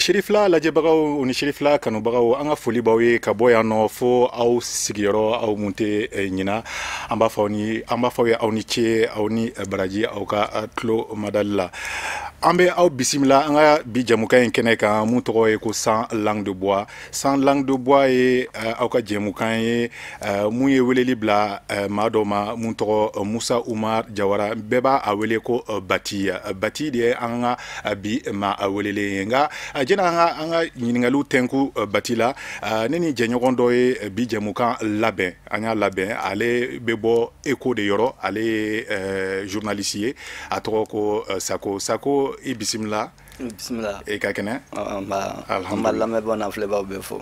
Cherifla lajɛbagaw o ni Cherifla kanubagaw an ka foli b'aw ye ka bɔ yan nɔ fo aw sigiyɔrɔ aw mun tɛ ɲina an b'a fɔ ye aw ni ce aw ni baraji aw ka tulo madali la an bɛ aw bisimila an ka bi jɛmukan in kɛnɛ kan mun tɔgɔ ye ko sans langue de bois ye aw ka jɛmukan ye mun ye weleli bila maa dɔ ma mun tɔgɔ Musa Umar Jawara bɛɛ b'a a wele ko Bathy de ye an ka bi maa a welelen ye nka jɛna an ka ɲininkaliw tɛnku Bathy la ne ni jɛɲɔgɔn dɔ ye bi jɛmukan labɛn an y'a labɛn ale bɛ bɔ Eko de yɔrɔ ale ye journaliste ye a tɔgɔ ko Sako i bisimila. Bismillah. E ka kɛnɛ? Alhamdulillah me bona fleba be fo.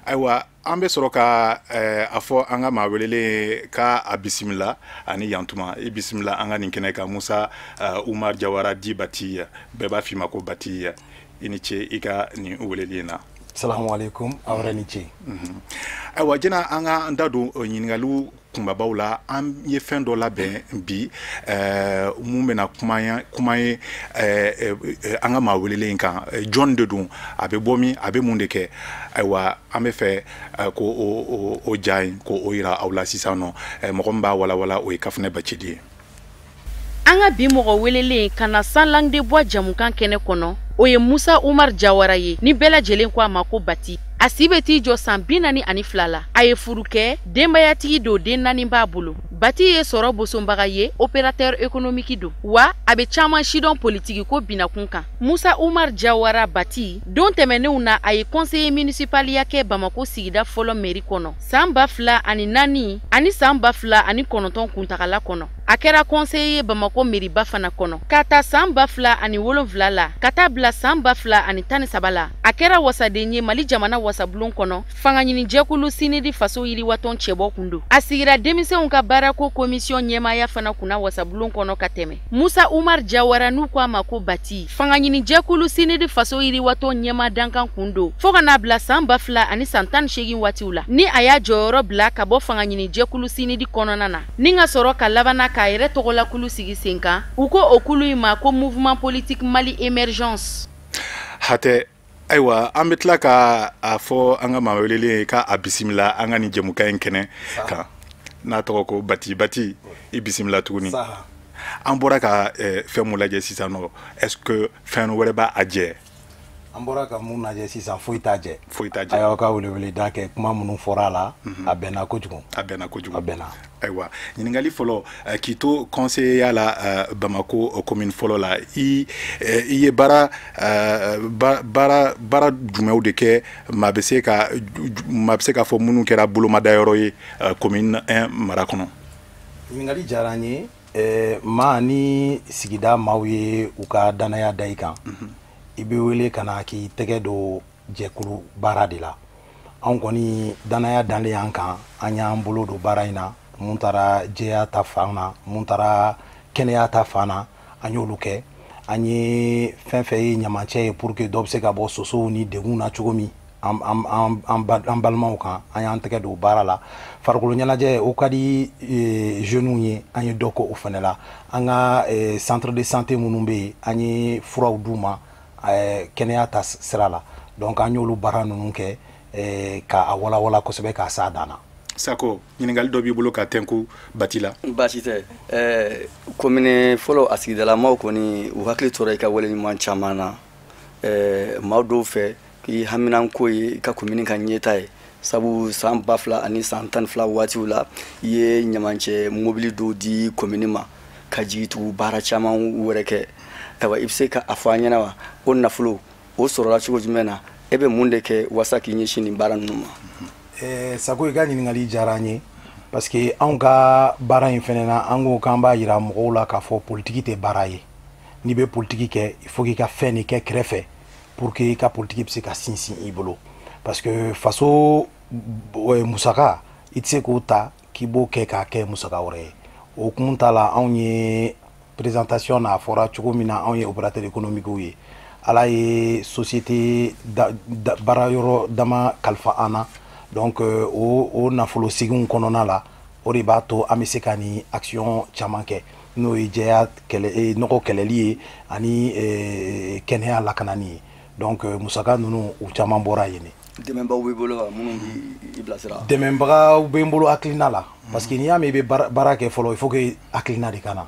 Aywa an bɛ sɔrɔ ka a fɔ an ka maa welelen ka a bisimila ani yantuma i bisimila an ka nin kɛnɛ kan Musa Umar Jawara di Bathy bɛɛ b'a f'i ma ko Bathy i ni ce i ka nin weleli na. Assalamu alaikum awra ni ce. Aywa jɛna an ka an da don ɲininkaliw kunbabaw la an ye fɛn dɔ labɛn bi mun bɛna kuma ye an ka maa welelen kan jɔn de don a bɛ bɔ min a bɛ mun de kɛ ayiwa an bɛ fɛ ko o ja in ko o yira aw la sisan nɔ mɔgɔ min b'a walawala o ye Kafunɛ Bathy ye. An ka bi mɔgɔ welelen ka na sans langue de bois jamukan kɛnɛ kɔnɔ o ye Musa Umar Jawara ye ni bɛɛ lajɛlen ko a ma ko Bathy. A si bɛ t'i jɔ san 42 la a ye furu kɛ denbayatigi don den 4 b'a bolo. Bathy ye sɔrɔ bosonbaga ye opérateur économique don wa a bɛ caman sidɔn politiki ko binakun kan. Musa Umar Jawara Bathy don tɛmɛnenw na a ye conseiller municipal ya kɛ Bamako sigida fɔlɔ mairie kɔnɔ san 2004 ani san 2009 kuntagala kɔnɔ. A kɛra conseiller ye Bamako mairie ba fana kɔnɔ ka taa san 2007 la ka taa bila san 2013 la a kɛra wasaden ye Mali jamana wasabulon kɔnɔ fanga ɲini jɛkulu sinidi faso yiriwatɔn cɛbɔ kun don. A sigira denmisɛnw ka baarako commission ɲɛmaaya fana kunna wasabulon kɔnɔ ka tɛmɛ. Musa Umar Jawara n'u ko a ma ko Bathy fanga ɲini jɛkulu sinidi faso yiriwatɔn ɲɛma dankan kun don fo ka n'a bila san 2000 ani san 18 waatiw la ni a y'a jɔyɔrɔ bila ka bɔ fanga ɲini jɛkulu sinidi kɔnɔna na ni ka sɔrɔ ka labana k'a yɛrɛ tɔgɔla kulu sigi sen kan u ko o kulu in ma ko mouvement politique Mali émergence. Hatɛ ayiwa an bɛ tila ka a fɔ an ka maa welelen ka a bisimila an ka nin jɛmukan in kɛnɛ kan n'a tɔgɔ ko Bathy i bisimila tuguni an bɔra ka fɛn mun lajɛ sisan nɔ est-ce que fɛn wɛrɛ b'a jɛ? An bɔra ka mun lajɛ sisan foyi t'a jɛ. A y'aw ka weleweleda kɛ kuma minnu fɔra a la a bɛnna kojugu. A bɛnna. Ayiwa ɲininkali fɔlɔ k'i to conseiller la Bamako commune fɔlɔ la i ye baara jumɛnw de kɛ maa bɛ se ka fɔ minnu kɛra bolomadayɔrɔ ye commune 1 mara kɔnɔ. Ɲininkali diyara an ye maa ni sigida maaw ye u ka danaya da i kan i bɛ wele ka na k'i tɛgɛ don jɛkulu baara de la. Anw kɔni danaya dalen y'an kan an y'an bolo don baara in na mun taara jɛya ta fan na mun taara kɛnɛya ta fan na an y'olu kɛ an ye fɛn fɛn ye ɲamacɛ ye pour que dɔ bɛ se ka bɔ sosow ni degun na cogo min an balimaw kan an y'an tɛgɛ don baara la. Farikolo ɲɛnajɛ o ka di jeunes ye an ye dɔ kɛ o fana la an ka centre de santé minnu bɛ yen an ye furaw d'u ma kɛnɛya ta sira la donc an y'olu baara ninnu kɛ k'a walawala kosɛbɛ k'a s'a dan na. Sako ɲininkali dɔ b'i bolo ka tɛnku Bathy la? Baasi tɛ commune fɔlɔ a sigidalamaw kɔni u hakili tora i ka wale ɲuman caman na maaw dɔw fɛ k'i haminanko ye i ka commune ka ɲɛta ye sabu san 2000 ani san 12 waatiw la i ye ɲamancɛ mobili dɔw di commune ma ka jigitugu baara caman wɛrɛ kɛ. Ayiwa i bɛ se ka a fɔ an ɲɛna wa o nafolo o sɔrɔla cogo jumɛn na e bɛ mun de kɛ walasa k'i ɲɛsin nin baara ninnu ma? Sako i ka ɲininkali diyara an ye parce que anw ka baara in fɛnɛ na an ko k'an b'a yira mɔgɔw la k'a fɔ politiki tɛ baara ye. N'i bɛ politiki kɛ il faut k'i ka fɛn de kɛ kɛrɛfɛ pour que i ka politiki bɛ se ka sinsin i bolo parce que faso musaka i tɛ se k'o ta k'i b'o kɛ k'a kɛ musaka wɛrɛ ye. O kun t'a la anw ye présentation na a fɔra cogo min na anw ye opérateur économique ye ala ye société baara yɔrɔ dama kalifa an na donc o nafolo seginw kɔnɔna la o de b'a to an bɛ se ka ni action caman kɛ n'o ye jɛya nɔgɔ kɛlɛli ye ani kɛnɛya lakanani ye donc musaka nunu u caman bɔra yen ne dɛmɛbagaw b'i bolo wa minnu b'i bilasira dɛmɛbagaw bɛ n bolo hakilina la parce que n'i y'a mɛn i bɛ baara kɛ fɔlɔ il faut que hakilina de ka na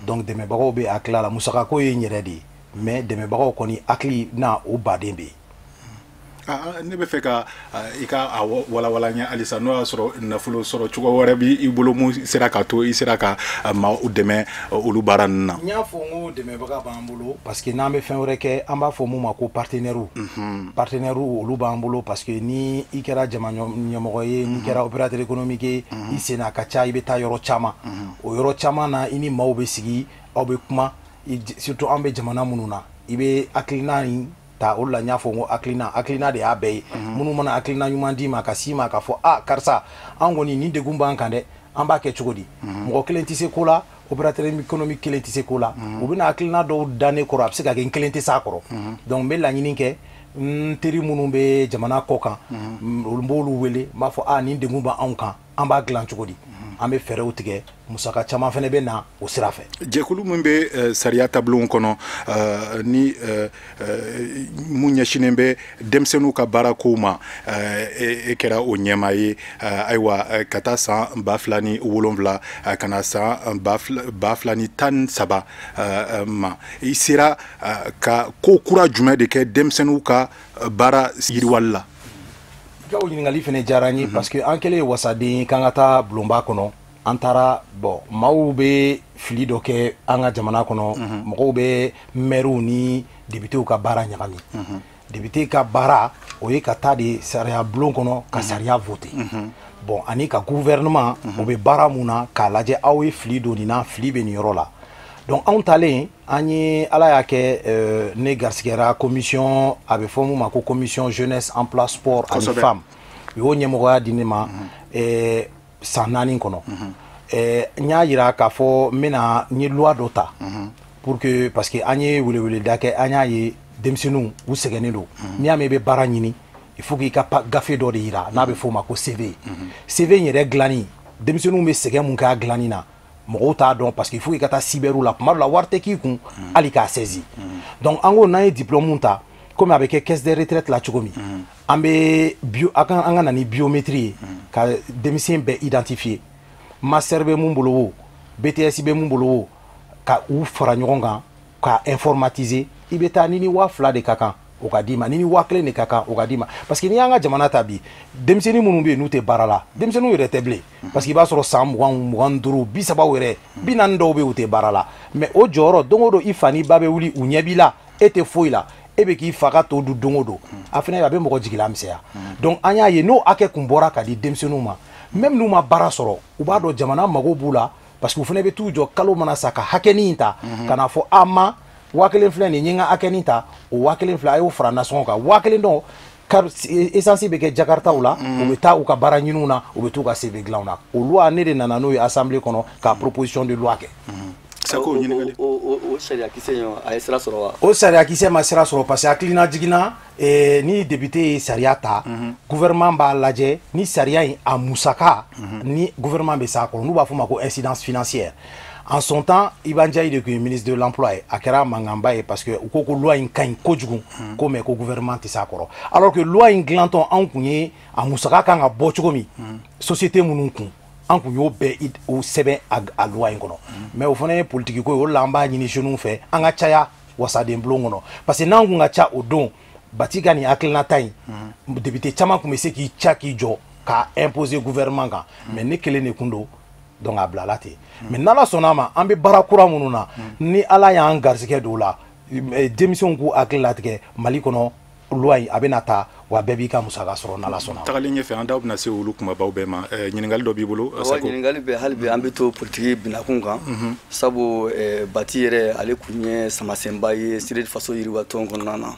donc dɛmɛbagaw bɛ hakilila la musaka ko ye n yɛrɛ de ye mais dɛmɛbagaw kɔni hakilina o baden bɛ yen ne bɛ fɛ ka I ka walawala ɲɛ halisa n'o y'a sɔrɔ nafolo sɔrɔ cogo wɛrɛ b'i bolo mun sera ka to I sera ka maaw dɛmɛ olu baara ninnu na. n y'a fɔ n ko dɛmɛbaga b'an bolo parce que n'an bɛ fɛn wɛrɛ kɛ an b'a fɔ mun ma ko partenaires partenaires olu b'an bolo parce que ni I kɛra jamana ɲɛmɔgɔ ye n'i kɛra opérateur économique ye I sen a ka ca I bɛ taa yɔrɔ caman o yɔrɔ caman na I ni maaw bɛ sigi aw bɛ kuma surtout an bɛ jamana minnu na I bɛ hakilina in ta o la n y'a fɔ n ko hakilina de y'a bɛɛ ye minnu mana hakilina ɲuman d'i ma ka s'i ma ka fɔ karisa an kɔni ni degun b'an kan dɛ an b'a kɛ cogo di mɔgɔ kelen tɛ se ko la opérateur économique kelen tɛ se ko la u bɛna hakilina dɔw da ne kɔrɔ a bɛ se ka kɛ n kelen tɛ s'a kɔrɔ donc n bɛ laɲini kɛ n teri minnu bɛ jamana kɔ kan olu b'olu wele n b'a fɔ nin degun b'anw kan an b'a dilan cogo di an bɛ fɛɛrɛw tigɛ musaka caman fana bɛ na o sira fɛ jɛkulu min bɛ sariya taabolo kɔnɔ ni mun ɲɛsinen bɛ denmisɛnninw ka baara kow ma e kɛra o ɲɛmaa ye ayiwa ka taa san 2007 ka na san 2013 ma I sera ka ko kura jumɛn de kɛ denmisɛnninw ka baara yiriwali la I ka o ɲininkali fana diyara n ye parce que an kɛlen ye wasaden k'an ka taa bulonba kɔnɔ an taara bon maaw bɛ fili dɔ kɛ an ka jamana kɔnɔ mɔgɔw bɛ maires ni députés ka baara ɲagami député ka baara o ye ka taa de sariya bulon kɔnɔ ka sariya voter bon ani ka gouvernement o bɛ baara mun na k'a lajɛ aw ye fili don nin na fili bɛ nin yɔrɔ la donc anw talen an ye ala y'a kɛ ne garisigɛra commission a bɛ fɔ mun ma ko commission jeunesse emploi sport ani femme u y'o ɲɛmɔgɔya di ne ma san 4 kɔnɔ n y'a yira k'a fɔ n bɛna n ye loi dɔ ta pour que parce que an ye weleweleda kɛ an y'a ye denmisɛnninw u sɛgɛnnen don n'i y'a mɛn I bɛ baara ɲini il faut k'i ka gafe dɔ de yira n'a bɛ fɔ o ma ko CV CV in yɛrɛ dilanni denmisɛnninw bɛ sɛgɛn mun k'a dilanni na mɔgɔw t'a dɔn parce que il faut i ka taa cyberw la tuma dɔ la wari tɛ k'i kun hali k'a saisi donc an ko n'an ye diplôme ta comme a bɛ kɛ caisse de retraite la cogo min an bɛ an ka na ni biométrie ye ka denmisɛn bɛɛ identifier master bɛ mun bolo o BTS bɛ mun bolo o ka u fara ɲɔgɔn kan ka informatiser I bɛ taa ni 2000 de ka kan o ka d'i ma ni 1000 de ka kan o ka d'i ma parce que n'i y'an ka jamana ta bi denmisɛnnin minnu bɛ yen n'u tɛ baara la denmisɛnninw yɛrɛ tɛ bilen parce que I b'a sɔrɔ san 20 25 30 yɛrɛ 40 dɔw bɛ yen u tɛ baara la mais o jɔyɔrɔ don o don I fa n'i ba bɛ wuli u ɲɛ b'i la e tɛ foyi la e bɛ k'i fa ka to dun don o don a fana a bɛ mɔgɔ jigila misɛnya donc an y'a ye n'o hakɛ kun bɔra ka di denmisɛnninw ma même n'u ma baara sɔrɔ u b'a dɔn jamana mago b'u la parce que u fana bɛ t'u jɔ kalo mana sa ka hakɛnin ta ka na fɔ ma 1000 filɛ nin ye n ka hakɛnin ta o 1000 filɛ a y'o fara nasɔngɔ kan 1000 dɔn essence bɛ kɛ jakartaw la u bɛ taa u ka baara ɲiniw na u bɛ t'u ka CV dilanw na o loi ne de nana n'o ye assemblée kɔnɔ ka proposition de loi kɛ o sariya kisɛ in a ye sira sɔrɔ wa o sariya kisɛ ma sira sɔrɔ parce que hakilina jiginna ni député ye sariya ta gouvernement b'a lajɛ ni sariya in a musaka ni gouvernement bɛ s'a kɔrɔ n'u b'a fɔ ma ko incidence financière en son temps Iban Ndiaye de kun ye ministre de l'emploi ye a kɛra mankanba ye parce que u ko loi in ka ɲi kojugu ko mais ko gouvernement tɛ s'a kɔrɔ alors que loi in dilantɔ anw kun ye a musaka kan ka bɔ cogo min société minnu kun an kun y'o bɛɛ o sɛbɛn a loi in kɔnɔ mais o fana ye politique ko ye o la an b'a ɲini jeunes fɛ an ka caya wasaden bulon kɔnɔ parce que n'an kun ka ca o don Bathy ka nin hakilinata in député caman kun bɛ se k'i ca k'i jɔ k'a imposer gouvernement kan mais ne kelen de kun don donc a bilala ten mais n'ala sɔnna a ma an bɛ baara kura minnu na ni ala y'an garisɛgɛ don o la denmisɛnw k'u hakili latigɛ Mali kɔnɔ loi in a bɛna taa wa bɛɛ b'i ka musaka sɔrɔ n'ala sɔnna tagalen ɲɛfɛ an da bɛna se olu kumabaw bɛɛ ma ɲininkali dɔ b'i bolo ɲininkali bɛ hali bi an bɛ to politiki binakun kan sabu Bathy yɛrɛ ale kun ye samasenba ye Sireli faso yiriwatɔn kɔnɔna na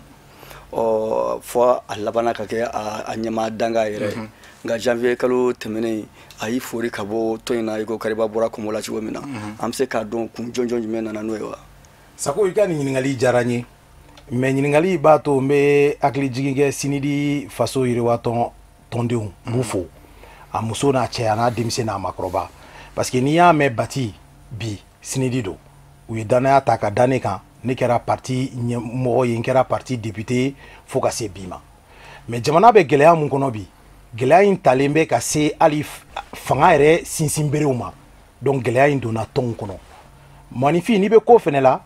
fɔ a labanna ka kɛ a ɲɛmaa danga yɛrɛ nka janvier kalo tɛmɛnen a y'i fori ka bɔ tɔn in na i ko Kariba bɔra kɔngɔ la cogo min na an bɛ se k'a dɔn kun jɔnjɔn jumɛn nana n'o ye wa Sako i ka nin ɲininkali diyara n ye mais ɲininkali b'a to n bɛ hakili jigin kɛ Sinidi faso yiriwatɔn tɔndenw n b'u fo a muso n'a cɛ a n'a denmisɛn n'a makɔrɔba parce que n'i y'a mɛn Bathy bi Sinidi don u ye danaya ta ka da ne kan ne kɛra parti mɔgɔ ye n kɛra parti député fo ka se bi ma mais jamana bɛ gɛlɛya mun kɔnɔ bi gɛlɛya in talen bɛ ka se hali fanga yɛrɛ sinsinberew ma donc gɛlɛya in donna tɔnw kɔnɔ manifin n'i bɛ ko fɛnɛ la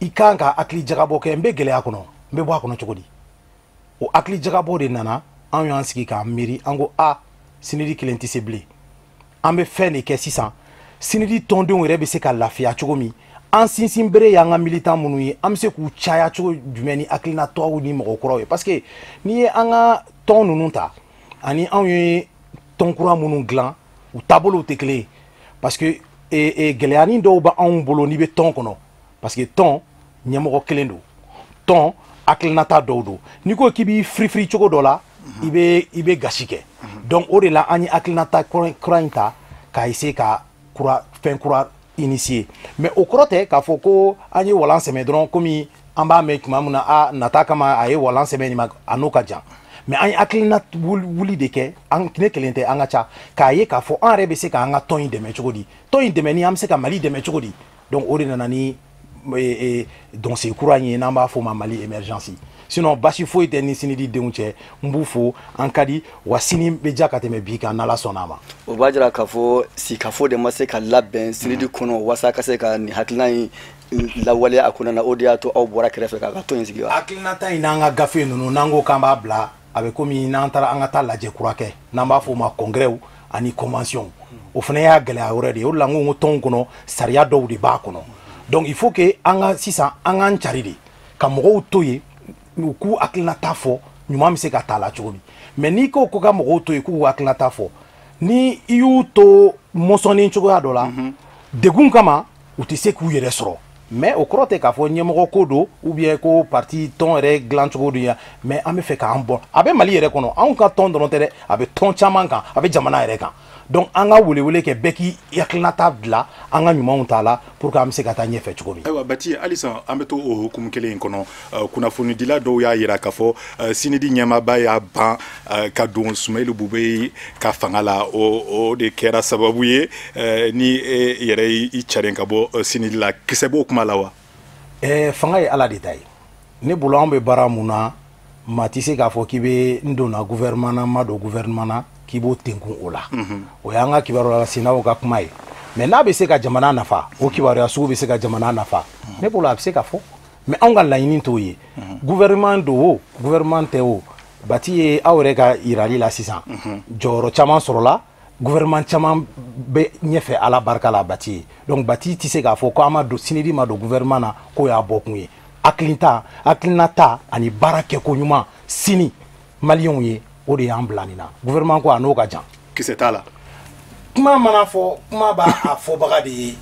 i kan ka hakili jagabɔ kɛ n bɛ gɛlɛya kɔnɔ n bɛ bɔ a kɔnɔ cogo di o hakili jagabɔ de nana an y'an sigi k'an miiri an ko sinidi kelen tɛ se bilen an bɛ fɛn de kɛ sisan sinidi tɔndenw yɛrɛ bɛ se ka lafiya cogo min an sinsin bere y'an ka militant minnu ye an bɛ se k'u caya cogo jumɛn ni hakilinataw ni mɔgɔkɔrɔw ye parce que n'i ye an ka tɔn ninnu ta ani anw ye tɔn kura minnu dilan u taabolow tɛ kelen ye parce que gɛlɛyanin dɔw b'anw bolo n'i bɛ tɔn kɔnɔ parce que tɔn ɲɛmɔgɔ kelen don tɔn hakilinata dɔw don n'i ko k'i b'i firifiri cogo dɔ la i bɛ gasi kɛ donc o de la an ye hakilinata kura in ta k'a essayer ka fɛn kura initier mais o kɔrɔ tɛ k'a fɔ ko an ye walan sɛmɛ dɔrɔn komi an b'a mɛn tuma min na nata kama a ye walan sɛmɛ nin ma a n'o ka jan mais an ye hakilina wuli de kɛ ne kelen tɛ an ka ca k'a ye k'a fɔ an yɛrɛ bɛ se k'an ka tɔn in dɛmɛ cogo di tɔn in dɛmɛ ni an bɛ se ka Mali dɛmɛ cogo di donc o de nana ni dɔnsen kura in ye n'an b'a fɔ o ma Mali émergence sinon basi foyi tɛ ni sinidi denw cɛ n b'u fo an ka di wa sini bɛ ja ka tɛmɛ bi kan n'Ala sɔnna a ma o b'a jira k'a fɔ sikafo de ma se ka labɛn sinidi kɔnɔ walasa a ka se ka nin hakilina in lawaleya a kɔnɔna na o de y'a to aw bɔra kɛrɛfɛ k'a ka tɔn in sigi wa hakilinata in n'an ka gafe ninnu n'an ko k'an b'a bila a bɛ komi n'an taara an ka taa lajɛ kura kɛ n'an b'a fɔ o ma congrès ani convention o fana y'a gɛlɛya wɛrɛ de ye o de la n ko n ko tɔnw kɔnɔ sariya dɔw de b'a kɔnɔ donc il faut que an ka sisan an k'an cari de ka mɔgɔw to yen u k'u hakilinata fɔ ɲuman bɛ se ka taa la cogo min mais n'i ko ka mɔgɔw to yen k'u hakilinata fɔ ni i y'u to mɔsɔnni cogoya dɔ la degun kama u tɛ se k'u yɛrɛ sɔrɔ mais o kɔrɔ tɛ k'a fɔ ɲɛmɔgɔ ko don ou bien ko parti tɔn yɛrɛ dilan cogo don ya mais an bɛ fɛ k'an bɔ a bɛ Mali yɛrɛ kɔnɔ anw ka tɔn dɔrɔn tɛ dɛ a bɛ tɔn caman kan a bɛ jamana yɛrɛ kan donc an ka welewele kɛ bɛɛ k'i hakilinata bila an ka ɲumanw t'a la pour que an bɛ se ka taa ɲɛfɛ cogo min. ayiwa Bathy halisa an bɛ to o hukumu kelen in kɔnɔ kunnafonidila dɔw y'a yira k'a fɔ sinidi ɲɛmaaba y'a ban ka don Sumahila Bube ka fanga la o de kɛra sababu ye ni yɛrɛ i caren ka bɔ sinidi la kisɛ b'o kuma la wa. Fanga ye Ala de ta ye ne bolo an bɛ baara mun na maa tɛ se k'a fɔ k'i bɛ n donna gouvernement na n ma don gouvernement na k'i b'o tenkun o la o y'an ka kibaruya lasinaw ka kuma ye mais n'a bɛ se ka jamana nafa o kibaruya sugu bɛ se ka jamana nafa ne bolo a bɛ se ka fɔ mais anw ka laɲini t'o ye gouvernement don o gouvernement tɛ o Bathy ye aw yɛrɛ ka yirali la sisan jɔyɔrɔ caman sɔrɔla gouvernement caman bɛ ɲɛfɛ Ala barika la Bathy ye donc Bathy tɛ se k'a fɔ ko an ma don sinidi ma don gouvernement na k'o y'a bɔkun ye hakilinata ani baara kɛko ɲuman sini maliyɛnw ye o de y'an bila nin na gouvernement ko a n'o ka jan kisɛ t'a la kuma mana fɔ kuma b'a fɔbaga de ye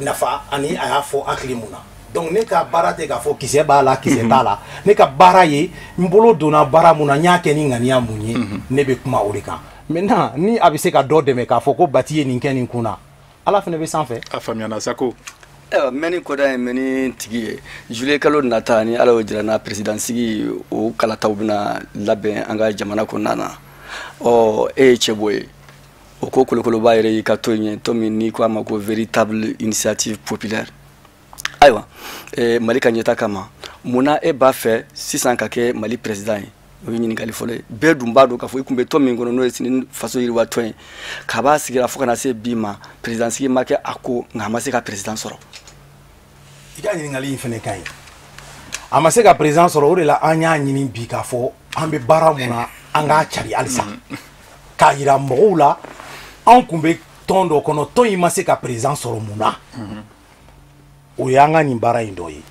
nafa ani a y'a fɔ hakili mun na donc ne ka baara tɛ k'a fɔ kisɛ b'a la kisɛ t'a la ne ka baara ye n bolo donna baara mun na n y'a kɛ ni ŋaniya mun ye ne bɛ kuma o de kan maintenant ni a bɛ se ka dɔ dɛmɛ k'a fɔ ko Bathy ye nin kɛ nin kun na Ala fana bɛ sanfɛ a faamuyana Sako mɛ ni kɔda ye mɛ ni tigi ye juillet kalo nata ni Ala y'o jira na président sigi o kalataw bɛna labɛn an ka jamana kɔnɔna na e ye cɛ bɔ ye o ko kolokoloba yɛrɛ y'i ka to ɲɛ to min n'i ko a ma ko véritable initiative populaire ayiwa Mali ka ɲɛta kama munna e b'a fɛ sisan ka kɛ Mali président ye o ye ɲininkali fɔlɔ ye bɛɛ dun b'a dɔn k'a fɔ i tun bɛ tɔn min kɔnɔ n'o ye sini faso yiriwa tɔn ye k'a b'a sigira fo kana se bi ma président sigi ma kɛ a ko nka a ma se ka président sɔrɔ i ka ɲininkali in fɛnɛ ka ɲi a ma se ka président sɔrɔ o de la an y'a ɲini bi k'a fɔ an bɛ baara mun na an k'a cari halisa k'a yira mɔgɔw la an kun bɛ tɔn dɔ kɔnɔ tɔn in ma se ka président sɔrɔ mun na o y'an ka nin baara in dɔ ye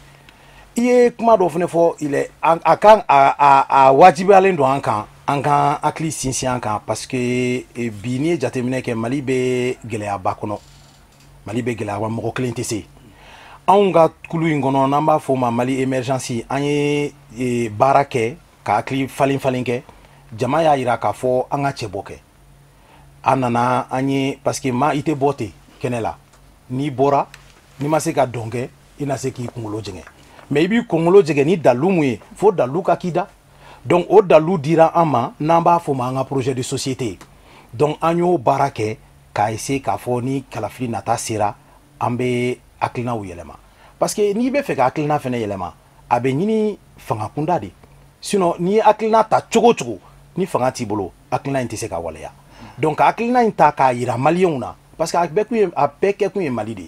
i ye kuma dɔ fɛnɛ fɔ a kan a wajibiyalen don an kan hakili sinsin an kan parce que bi n'i ye jateminɛ kɛ Mali bɛ gɛlɛyaba kɔnɔ Mali bɛ gɛlɛyaba mɔgɔ kelen tɛ se anw ka kulu in kɔnɔ n'an b'a fɔ o ma Mali émergence an ye baara kɛ ka hakili falen kɛ jama y'a yira k'a fɔ an ka cɛbɔ kɛ an nana an ye parce que i tɛ bɔ ten kɛnɛ la n'i bɔra n'i ma se ka dɔn kɛ i na se k'i kunkolo jɛngɛ mais i b'i kunkolo jɛngɛ ni dalu mun ye fo dalu ka k'i da donc o dalu dira an ma n'an b'a fɔ o ma an ka projet de société donc an y'o baara kɛ k'a essayer k'a fɔ ni kalafili nata sera an bɛ hakilinaw yɛlɛma parce que n'i bɛ fɛ ka hakilina fɛnɛ yɛlɛma a bɛ ɲini fanga kunda de sinon n'i ye hakilina ta cogo cogo ni fanga t'i bolo hakilina in tɛ se ka waleya donc hakilina in ta k'a yira maliyɛnw na parce que a bɛɛ kɛ kun ye Mali de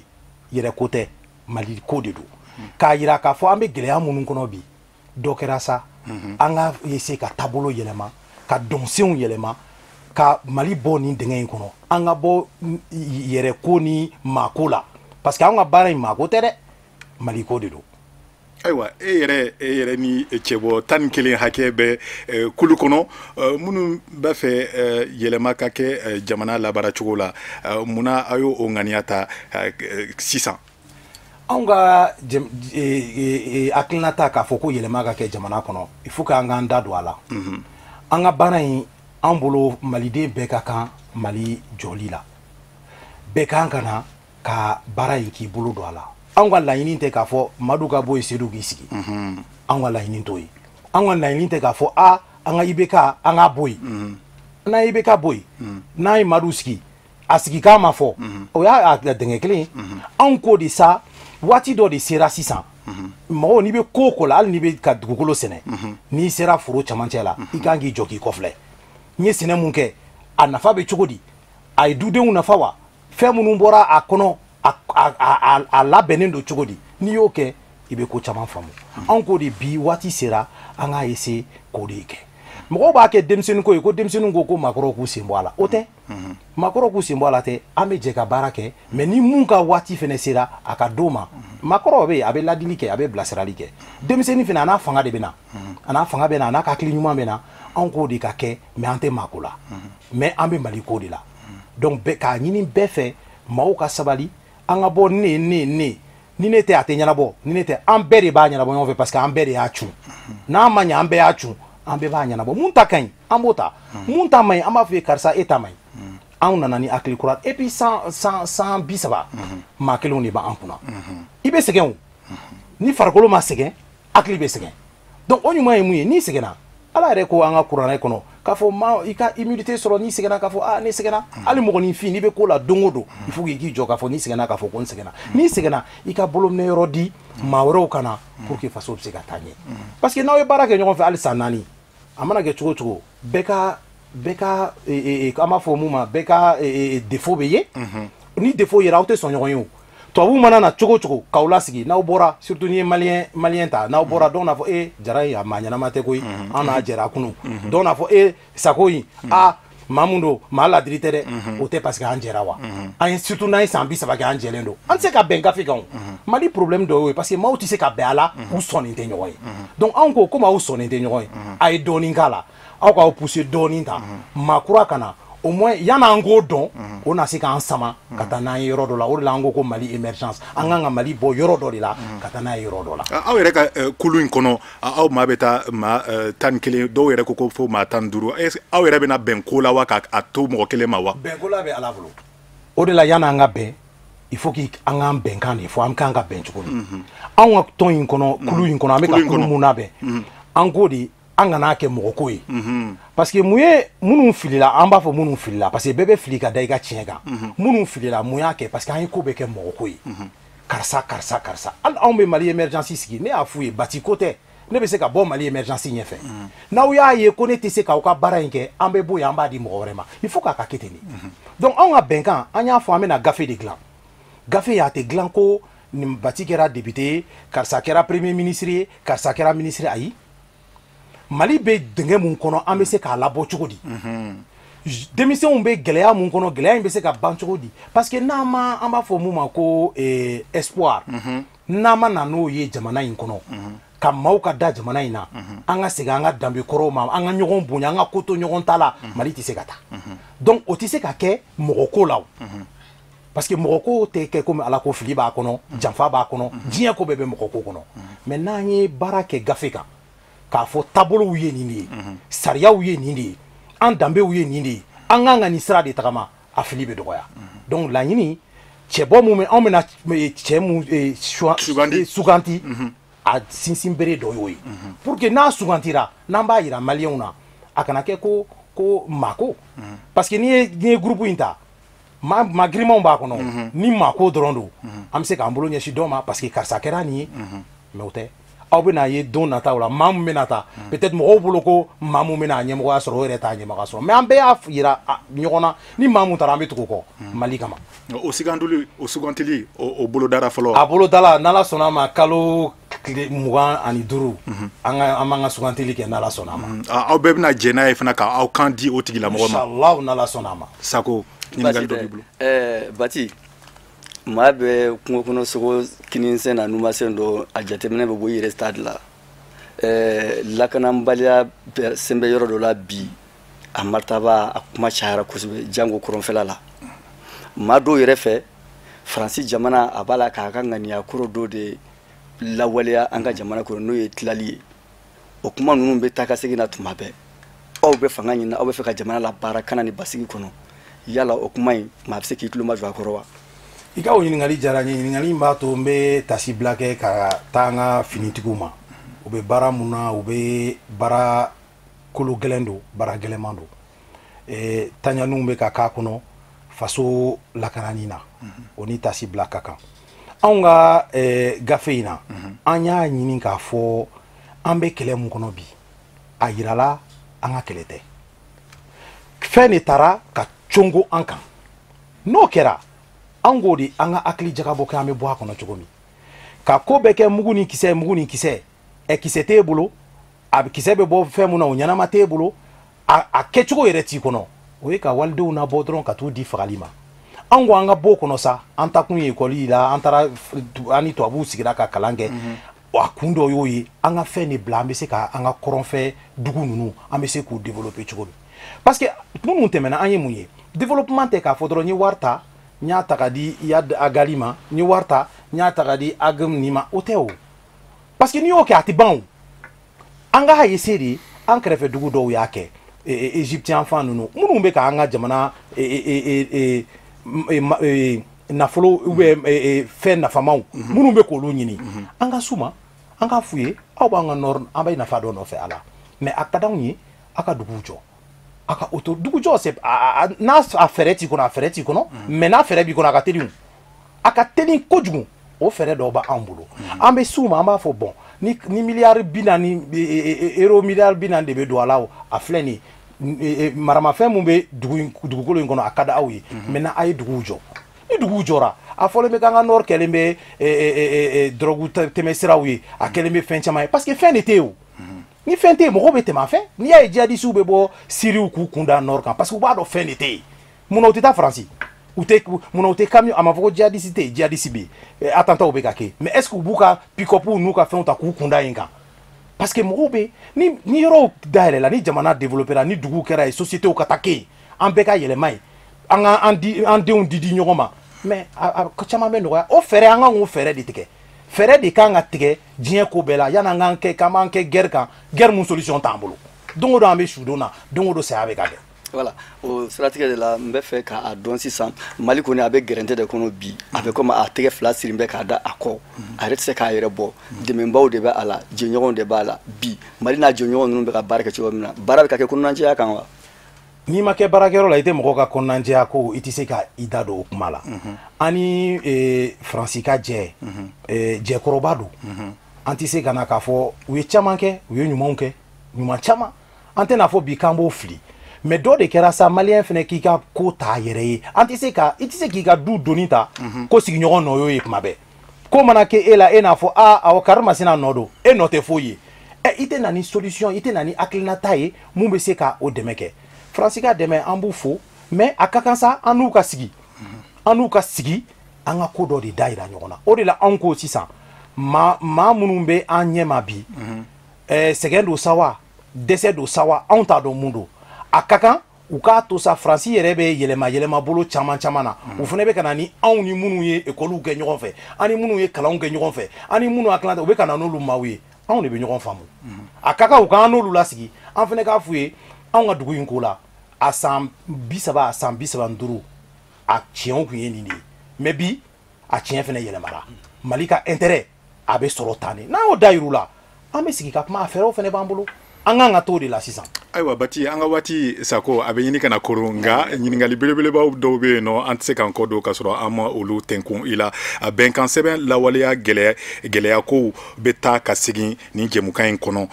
ye yɛrɛ ko tɛ Mali ko de don k'a yira k'a fɔ an bɛ gɛlɛya minnu kɔnɔ bi dɔ kɛra sa an ka essayer ka taabolo yɛlɛma ka dɔnsenw yɛlɛma ka Mali bɔ nin dingɛ in kɔnɔ an ka bɔ yɛrɛ ko ni maako la parce que an ka baara in maako tɛ dɛ Mali ko de don. Ayiwa e yɛrɛ ni cɛbɔ 11 hakɛ bɛ kulu kɔnɔ minnu b'a fɛ yɛlɛma ka kɛ jamana labara cogo la munna a y'o ŋaniya ta sisan. Anw ka hakilina ta k'a fɔ ko yɛlɛma ka kɛ jamana kɔnɔ il faut k'an k'an da don a la an ka baara in an bolo maliden bɛɛ ka kan Mali jɔli la bɛɛ kan ka na ka baara in k'i bolo don a la an ka laɲini tɛ k'a fɔ Madu ka bɔ yen Seydou k'i sigi an ka laɲini t'o ye an ka laɲini tɛ k'a fɔ an ka IBK an k'a bɔ yen n'an ye IBK bɔ yen n'an ye Madu sigi a sigi k'a ma fɔ o y'a dingɛ kelen ye anw ko de sa waati dɔ de sera sisan mɔgɔw n'i bɛ ko o ko la hali n'i bɛ ka dugukolo sɛnɛ n'i sera foro camancɛ la i kan k'i jɔ k'i kɔfilɛ n ye sɛnɛ mun kɛ a nafa bɛ cogo di a ye dudenw nafa wa fɛn minnu bɔra a kɔnɔ a labɛnnen don cogo di n'i y'o kɛ i bɛ ko caman faamu anw ko de bi waati sera an k'a essayer k'o de kɛ mɔgɔw b'a kɛ denmisɛnnin ko ye ko denmisɛnninw ko maakɔrɔw k'u sen bɔ a la o tɛ maakɔrɔw k'u sen bɔ a la tɛ an bɛ jɛ ka baara kɛ mais ni mun ka waati fɛnɛ sera a ka d'o ma maakɔrɔw bɛ yen a bɛ ladili kɛ a bɛ bilasirali kɛ denmisɛnnin fɛnɛ a n'a fanga de bɛ na a n'a fanga bɛ na a n'a ka hakili ɲuman bɛ na anw k'o de ka kɛ mais an tɛ maako la mais an bɛ Mali ko de la donc k'a ɲini bɛɛ fɛ maaw ka sabali an ka bɔ ne ni ne tɛ a tɛ ɲɛnabɔ ni ne tɛ an bɛɛ de b'a ɲɛnabɔ ɲɔgɔn fɛ parce que an bɛɛ de y'a cun n'a ma ɲɛ an bɛɛ y'a cun an bɛɛ b'a ɲɛnabɔ mun ta ka ɲi an b'o ta mun ta man ɲi an b'a fɔ ye karisa e ta man ɲi anw nana ni hakili kura et puis 130 maa kelenw de b'an kunna i bɛ sɛgɛn o ni farikolo ma sɛgɛn hakili bɛ sɛgɛn donc o ɲuman ye mun ye n'i sɛgɛnna ala yɛrɛ ko an ka kuranɛ kɔnɔ k'a fɔ i ka immunité sɔrɔ n'i sɛgɛnna k'a fɔ ne sɛgɛnna hali mɔgɔninfin n'i bɛ ko la don o don il faut k'i jɔ k'a fɔ n'i sɛgɛnna k'a fɔ ko n sɛgɛnna n'i sɛgɛnna i ka bolominɛ yɔrɔ di maa wɛrɛw ka na pour que faso bɛ se ka taa ɲɛ parce que n'aw ye baara kɛ ɲɔgɔn fɛ hali san 4 a mana kɛ cogo cogo bɛɛ ka an b'a fɔ mun ma bɛɛ ka défaut bɛ ye ni défaut yera aw tɛ sɔn ɲɔgɔn ye o tubabu mana na cogo cogo k'aw lasigi n'aw bɔra surtout n'i ye maliyɛn ta n'aw bɔra dɔw n'a fɔ jara in a maa ɲɛnama tɛ koyi an n'a jɛra kunu dɔw n'a fɔ sako in maa mun don maa ladiri tɛ dɛ o tɛ parce que an jɛra wa an ye surtout n'an ye san 30 kɛ an jɛlen don an tɛ se ka bɛn gafe kan o Mali problème dɔ y'o ye parce que maaw tɛ se ka bɛn a la u sɔnnen tɛ ɲɔgɔn ye donc anw ko komi aw sɔnnen tɛ ɲɔgɔn ye a ye dɔɔnin k'a la aw k'aw pousser dɔɔnin ta maa kura ka na au moins yan'an k'o dɔn o na se k'an sama ka taa n'an ye yɔrɔ dɔ la o de la an ko Mali émergence an kan ka Mali bɔ yɔrɔ dɔ de la ka taa n'a ye yɔrɔ dɔ la aw yɛrɛ ka kulu in kɔnɔ aw maa bɛ taa maa 11 dɔw yɛrɛ ko fo maa 15 aw yɛrɛ bɛna bɛn ko la wa k'a to mɔgɔ kelen ma wa bɛn ko la bɛ Ala bolo o de la yan'an ka bɛn il faut qu'an k'an bɛnkan de fɔ an kan ka bɛn cogo min anw ka tɔn in kɔnɔ kulu in kɔnɔ an bɛ ka kulu mun labɛn an k'o de an kana kɛ mɔgɔ ko ye parce que mun ye minnu filila an b'a fɔ minnu filila parce que bɛɛ bɛ fili ka da i ka tiɲɛ kan minnu filila mun y'a kɛ parce que an ye ko bɛɛ kɛ mɔgɔ ko ye karisa hali anw bɛ Mali émergence sigi ne y'a f'u ye bati ko tɛ ne bɛ se ka bɔ Mali émergence ɲɛfɛ n'aw y'a ye ko ne tɛ se k'aw ka baara in kɛ an bɛ bɔ yen an b'a di mɔgɔ wɛrɛ ma il faut k'a ka kɛ ten de donc anw ka bɛnkan an y'a fɔ an bɛna gafe de dilan gafe a tɛ dilan ko nin bati kɛra député ye karisa kɛra premier ministre ye karisa kɛra ministre ayi Mali bɛ dingɛ mun kɔnɔ an bɛ se k'a labɔ cogo di denmisɛnw bɛ gɛlɛya mun kɔnɔ gɛlɛya in bɛ se ka ban cogo di parce que n'an ma an b'a fɔ mun ma ko espoir n'an ma na n'o ye jamana in kɔnɔ ka maaw ka da jamana in na an ka segin an ka danbe kɔrɔw ma an ka ɲɔgɔn bonya an ka ko to ɲɔgɔn ta la Mali tɛ se ka taa donc o tɛ se ka kɛ mɔgɔ ko la o parce que mɔgɔ ko tɛ kɛ komi Ala ko fili b'a kɔnɔ janfa b'a kɔnɔ diɲɛ ko bɛɛ bɛ mɔgɔ ko kɔnɔ mais n'an ye baara kɛ gafe kan k'a fɔ taabolow ye nin de ye sariyaw ye nin de ye an danbew ye nin de ye an kan ka nin sira de tagama a fili bɛ dɔgɔya donc laɲini cɛbɔ mun bɛ anw bɛna cɛ mun suganti a sinsin bere dɔ y'o ye pour que n'a sugantira n'an b'a yira maliyɛnw na a kana kɛ ko maako parce que n'i ye groupe in ta ma grimaw b'a kɔnɔ ni maa ko dɔrɔn don an bɛ se k'an bolo ɲɛsin dɔ ma parce que karisa kɛra nin ye mais o tɛ aw bɛ n'a ye don nataw la maa min bɛ na ta peut-être mɔgɔw bolo ko maa min bɛ n'a ɲɛmɔgɔya sɔrɔ o yɛrɛ t'a ɲɛmɔgɔya sɔrɔ mais an bɛɛ y'a yira ɲɔgɔn na ni maa min taara an bɛ tugu kɔ Mali kama. o sugantili o bolodara fɔlɔ. a bolodala n'Ala sɔnna a ma kalo tile 25 an b'an ka sugantili kɛ n'Ala sɔnna a ma. aw bɛɛ bɛna jɛ n'a ye fana k'aw kan di o tigilamɔgɔ ma. Inshallah n'Ala sɔnna a ma. Sako ɲininkali dɔ b'i bolo. Bati maa bɛ kungo kɔnɔ sogo kinisɛn na numasɛn dɔ a jateminɛ bɛ bɔ i yɛrɛ stade la lakanabaliya sen bɛ yɔrɔ dɔ la bi a martaba a kuma cayara kosɛbɛ jango kɔrɔnfɛla la maa dɔw yɛrɛ fɛ Faransi jamana a b'a la k'a ka ŋaniya kɔrɔ dɔ de lawaleya an ka jamana kɔnɔ n'o ye tilali ye o kuma ninnu bɛ taa ka segin na tuma bɛɛ aw bɛ fanga ɲini aw bɛ fɛ ka jamana la baara kana ni basigi kɔnɔ yala o kuma in maa bɛ se k'i tulo majɔ a kɔrɔ wa. I ka o ɲininkali diyara n ye ɲininkali in b'a to n bɛ tasibila kɛ ka taa an ka finitigiw ma u bɛ baara mun na u bɛ baara kolo gɛlɛn don baara gɛlɛnman don taɲaniw bɛ ka k'a kɔnɔ faso lakanani na o ni tasibila ka kan anw ka gafe in na an y'a ɲini k'a fɔ an bɛ kɛlɛ mun kɔnɔ bi a yirala an ka kɛlɛ tɛ fɛn de taara ka congo an kan n'o kɛra an k'o de an ka hakili jagabɔ kɛ an bɛ bɔ a kɔnɔ cogo min ka ko bɛɛ kɛ mugu ni kisɛ kisɛ t'e bolo a kisɛ bɛ bɔ fɛn mun na o ɲɛnama t'e bolo a kɛcogo yɛrɛ t'i kɔnɔ o ye ka walidenw nabɔ dɔrɔn ka t'u di fagali ma an ko an ka bɔ o kɔnɔ sa an ta kun ye ekɔli la an taara an ni tubabuw sigira ka kalan kɛ a kun dɔ y'o ye an ka fɛn de bila an bɛ se ka an ka kɔrɔnfɛ dugu ninnu an bɛ se k'u développer cogo min parce que minnu tɛmɛna an ye mun ye développement tɛ k'a fɔ dɔrɔn n ye wari ta n y'a ta ka di agali ma n ye wari ta n y'a ta ka di agam ni ma o tɛ o parce que n'i y'o kɛ a tɛ ban o an ka essayer de an kɛrɛfɛ dugu dɔw y'a kɛ égyptien fan ninnu minnu bɛ ka an ka jamana nafolo fɛn nafamaw minnu bɛ k'olu ɲini an ka s'u ma an ka f'u ye aw b'an ka nord an bɛ nafa dɔ nɔfɛ a la mais a ka d'anw ye a ka duguw jɔ a ka auto dugu jɔ c'est n'a fɛɛrɛ t'i kɔnɔ a fɛɛrɛ t'i kɔnɔ mais n'a fɛɛrɛ b'i kɔnɔ a ka teli kojugu o fɛɛrɛ dɔw b'an bolo an bɛ s'u ma an b'a fɔ bon ni miliyari 40 euro miliyari 40 de bɛ don a la a filɛ nin ye maramafɛn mun bɛ dugukolo in kɔnɔ a ka di aw ye maintenant a ye duguw jɔ ni duguw jɔra a fɔlen bɛ k'an ka nord kɛlen bɛ drogue tɛmɛsiraw ye a kɛlen bɛ fɛn caman ye parce que fɛn de tɛ yen o ni fɛn tɛ yen mɔgɔw bɛ tɛmɛ a fɛ n'i y'a ye djihadistes bɛ bɔ Syrie k'u kun da nord kan parce que u b'a dɔn fɛn de tɛ yen munna u tɛ taa Faransi munna u tɛ camion a ma fɔ ko djihadiste tɛ yen djihadiste bɛ yen attentats bɛ ka kɛ mais est ce que u b'u ka pick-up n'u ka fɛnw ta k'u kun da yen kan parce que mɔgɔw bɛ ni yɔrɔw dayɛlɛ la ni jamana développera ni dugu kɛra ye sociétés ka taa kɛ yen an bɛɛ ka yɛlɛma ye an denw di ɲɔgɔn ma mais a caman bɛ nɔgɔya o fɛɛrɛ an kan k'o fɛɛrɛ de tigɛ fɛɛrɛ de kan ka tigɛ diɲɛ ko bɛɛ la yanni an k'an b'an kɛ guerre kan guerre mun solution t'an bolo don o don an bɛ su don na don o don saya bɛ ka kɛ. voilà o siratigɛ de la n bɛ fɛ k'a dɔn sisan Mali kɔni a bɛ gɛrɛntɛ de kɔnɔ bi a bɛ komi a tɛgɛ fila siri bɛ k'a da a kɔ a yɛrɛ tɛ se k'a yɛrɛ bɔ dɛmɛbaw de bɛ a la jɛɲɔgɔnw de b'a la bi Mali n'a jɛɲɔgɔn ninnu bɛ ka baara kɛ cogo min na baara bɛ ka kɛ kɔnɔnajɛya kan wa. n'i ma kɛ baarakɛyɔrɔ la i tɛ mɔgɔw ka kɔnɔnajɛya ko i tɛ se ka i da don o kuma la an ni Faransi ka jɛkɔrɔba don an tɛ se ka na k'a fɔ u ye caman kɛ u ye ɲumanw kɛ ɲuman caman an tɛ n'a fɔ bi k'an b'o fili mais dɔ de kɛra sa maliyɛn fana k'i ka ko ta a yɛrɛ ye i tɛ se k'i ka du doni ta ko sigiɲɔgɔn nɔ y'o ye kuma bɛɛ ko mana kɛ e la e n'a fɔ awɔ kari masina nɔ don e nɔ tɛ foyi ye i tɛ na ni solution i tɛ na ni hakilinata ye mun bɛ se ka o dɛmɛ kɛ Faransi ka dɛmɛ an b'u fo mais a ka kan sa an n'u ka sigi an ka ko dɔ de da yira ɲɔgɔn na o de la anw ko sisan maa minnu bɛ an ɲɛma bi sɛgɛn don sa wa dɛsɛ don sa wa anw t'a dɔn mun don a ka kan u k'a to sa Faransi yɛrɛ bɛ yɛlɛma bolo caman na u fana bɛ ka na ni anw ni minnu ye école kɛ ɲɔgɔn fɛ an ni minnu ye kalanw kɛ ɲɔgɔn fɛ an ni minnu hakilina ta u bɛ ka na n'olu maaw ye anw de bɛ ɲɔgɔn faamu a ka kan u k'an n'olu lasigi an fana k'a f'u ye anw ka dugu in ko la a san 30 a san 35 a tiɲɛw tun ye nin de ye mais bi a tiɲɛ fana yɛlɛmara Mali ka intérêt a bɛ sɔrɔ tan de n'an y'o da yir'u la an bɛ sigi ka kuma a fɛɛrɛw fana b'an bolo anga nga to de la sisan aywa Bathy anga wati sako abe ɲini kana koron nga ɲiningali belebelebaw dɔw be yen nɔ an tɛ se k'an kɔ don k'a sɔrɔ an ma olu tenkun i la a bɛnkan sɛbɛn lawaleya gɛlɛya kow be taa ka segin nin jɛmukan in kɔnɔ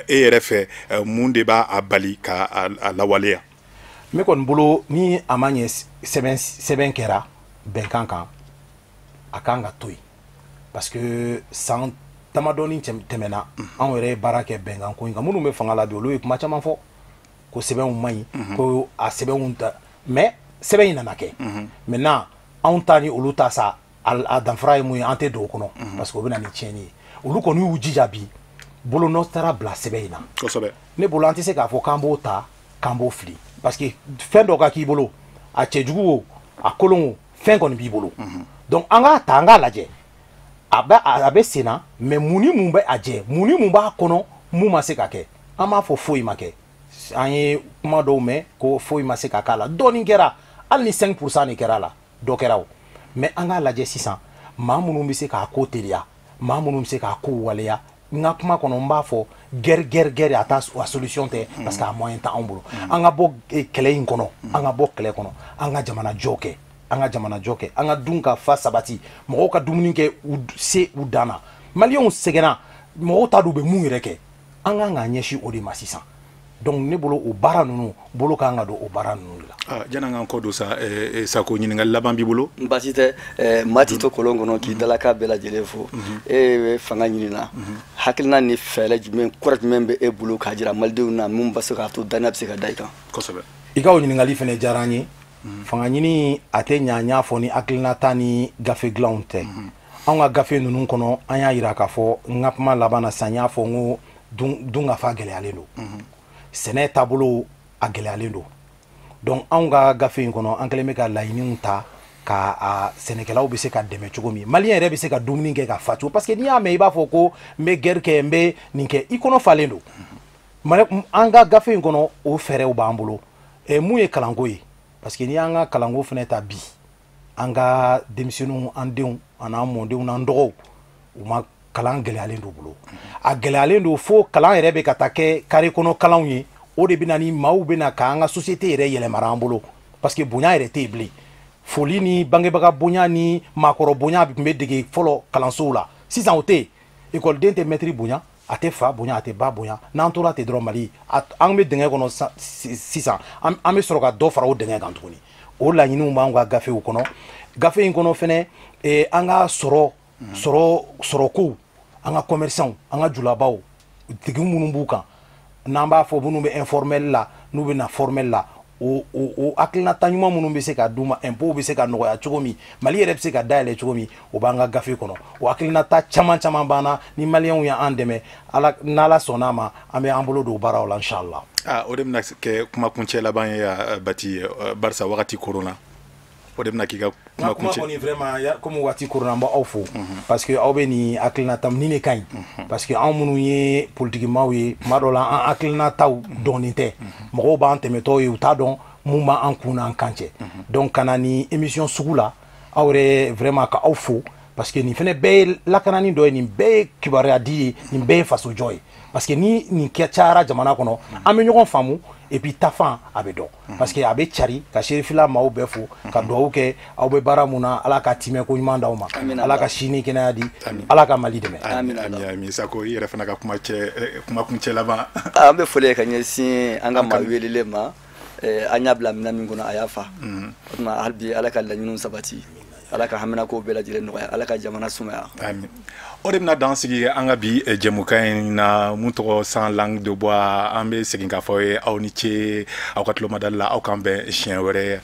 e yɛrɛ fɛ mun de b'a a bali ka a lawaleya me kɔni bolo ni a ma ɲɛ sɛbɛn kɛra bɛnkan kan a kan ka to yen parce que san damadɔni tɛmɛna anw yɛrɛ ye baara kɛ bɛnkan ko in kan minnu bɛ fanga la bi olu ye kuma caman fɔ ko sɛbɛnw man ɲi ko a sɛbɛnw ta mais sɛbɛn in nana kɛ maintenant anw ta ni olu ta sa a danfara ye mun ye an tɛ don o kɔnɔ parce que o bɛ na ni tiɲɛni ye olu kɔni y'u jija bi bolo n'o taara bila sɛbɛn in na kosɛbɛ ne bolo an tɛ se k'a fɔ k'an b'o ta k'an b'o fili parce que fɛn dɔ ka k'i bolo a cɛjugu o a kolon o fɛn kɔni b'i bolo donc an k'a ta an k'a lajɛ a bɛ sen na mais mun ni mun bɛ a jɛ mun ni mun b'a kɔnɔ mun ma se ka kɛ an b'a fɔ foyi ma kɛ an ye kuma dɔw mɛn ko foyi ma se ka k'a la dɔɔnin kɛra hali ni 5% de kɛra a la dɔ kɛra o mais an k'a lajɛ sisan maa minnu bɛ se k'a ko teliya maa minnu bɛ se k'a ko waleya n ka kuma kɔnɔ n b'a fɔ gɛrɛ a ta a solution tɛ parce que a moyen t'anw bolo an ka bɔ kɛlɛ in kɔnɔ an ka bɔ kɛlɛ kɔnɔ an ka jamana jɔ kɛ an ka jamana jɔ kɛ an ka dun ka fa sabati mɔgɔw ka dumuni kɛ se u dan na maliyɛnw sɛgɛnna mɔgɔw t'a dɔn u bɛ mun yɛrɛ kɛ an kan k'an ɲɛsin o de ma sisan donc ne bolo o baara ninnu bolo kan ka don o baara ninnu de la jana k'an kɔ don sa Sako ɲiningali laban b'i bolo baasi tɛ mati to kolon kɔnɔ k'i dalaka bɛɛ lajɛlen fo e bɛ fanga ɲinina hakilina ni fɛɛrɛ jumɛn kɔrɔ jumɛn bɛ e bolo k'a jira malidenw na mun bɛ se k'a to danaya bɛ se ka da i kan kosɛbɛ i ka o ɲiningali fana diyara an ye fanga ɲini a tɛ ɲa n y'a fɔ ni hakilinata ni gafe dilanw tɛ anw ka gafe ninnu kɔnɔ an y'a yira k'a fɔ n ka kuma laban na sisan n y'a fɔ n ko dun ka fa gɛlɛyalen don sɛnɛ taabolo a gɛlɛyalen don donc anw ka gafe in kɔnɔ an kɛlen bɛ ka laɲiniw ta ka sɛnɛkɛlaw bɛ se ka dɛmɛ cogo min maliyɛn yɛrɛ bɛ se ka dumuni kɛ ka fa cogo parce que n'i y'a mɛn i b'a fɔ ko n bɛ guerre kɛ n bɛ nin kɛ i kɔnɔ falen don an ka gafe in kɔnɔ o fɛɛrɛw b'an bolo mun ye kalanko ye parce que n'i y'an ka kalanko fana ta bi an ka denmisɛnninw an denw an'an mɔdenw n'an dɔgɔw u ma kalan gɛlɛyalen don bolo a gɛlɛyalen don fo kalan yɛrɛ bɛ ka taa kɛ kare kɔnɔ kalanw ye o de bɛ na ni maaw bɛ na k'an ka société yɛrɛ yɛlɛmara an bolo parce que bonya yɛrɛ tɛ yen bilen foli ni bangebaga bonya ni maakɔrɔ bonya tun bɛ dege fɔlɔ kalansow la sisan o tɛ yen ekɔliden tɛ mɛtiri bonya a tɛ fa bonya a tɛ ba bonya n'an tora ten dɔrɔn Mali an bɛ dingɛ kɔnɔ sisan an bɛ sɔrɔ ka dɔ fara o dingɛ kan tuguni o laɲiniw b'an ka gafew kɔnɔ gafe in kɔnɔ fɛnɛ an ka sɔrɔ kow an ka commerçants an ka julabaw tigi minnu b'u kan n'an b'a fɔ minnu bɛ informel la n'u bɛ na formel la o hakilinata ɲuman minnu bɛ se ka d'u ma impôt bɛ se ka nɔgɔya cogo min Mali yɛrɛ bɛ se ka dayɛlɛ cogo min o b'an ka gafe kɔnɔ o hakilinata caman b'an na ni maliyɛnw y'an dɛmɛ n'Ala sɔnn'a ma an bɛ an bolo don baaraw la inchallah o de bɛna kɛ kumakuncɛ laban ye Bathy barisa wagati korona o de bɛna k'i ka kumakuncɛ kɔni vraiment comme wagati korona an b'aw fo parce que aw bɛ nin hakilinata nin de ka ɲi parce que anw minnu ye politikimaaw ye tuma dɔ la an hakilinataw dɔnnen tɛ mɔgɔw b'an tɛmɛtɔ ye u t'a dɔn mun b'an kun n'an kan cɛ donc ka na ni émission sugu la aw yɛrɛ vraiment ka aw fo parce que nin fana bɛɛ ye lakanani dɔ ye nin bɛɛ ye kibaruya di ye nin bɛɛ ye faso jɔ ye parce que ni nin cayara jamana kɔnɔ an bɛ ɲɔgɔn faamu et puis tafan a bɛ dɔn parce que a bɛ cari ka Cherifla maaw bɛɛ fo ka dugawu kɛ aw bɛ baara mun na Ala ka timɛ ko ɲuman d'aw ma Ala ka sini kɛnɛya di Ala ka Mali dɛmɛ amin Sako i yɛrɛ fana ka kumakuncɛ laban an bɛ foli ka ɲɛsin an ka maa welelen ma an y'a bila minɛn min kɔnɔ a y'a fa o tuma hali bi Ala ka laɲiniw sabati Ala ka haminako bɛɛ lajɛlen nɔgɔya Ala ka jamana sumaya amin o de bɛna dan sigi an ka bi jɛmukan in na mun tɔgɔ sans langue de bois an bɛ segin k'a fɔ ye aw ni ce aw ka tulomadali la aw k'an bɛn siɲɛ wɛrɛ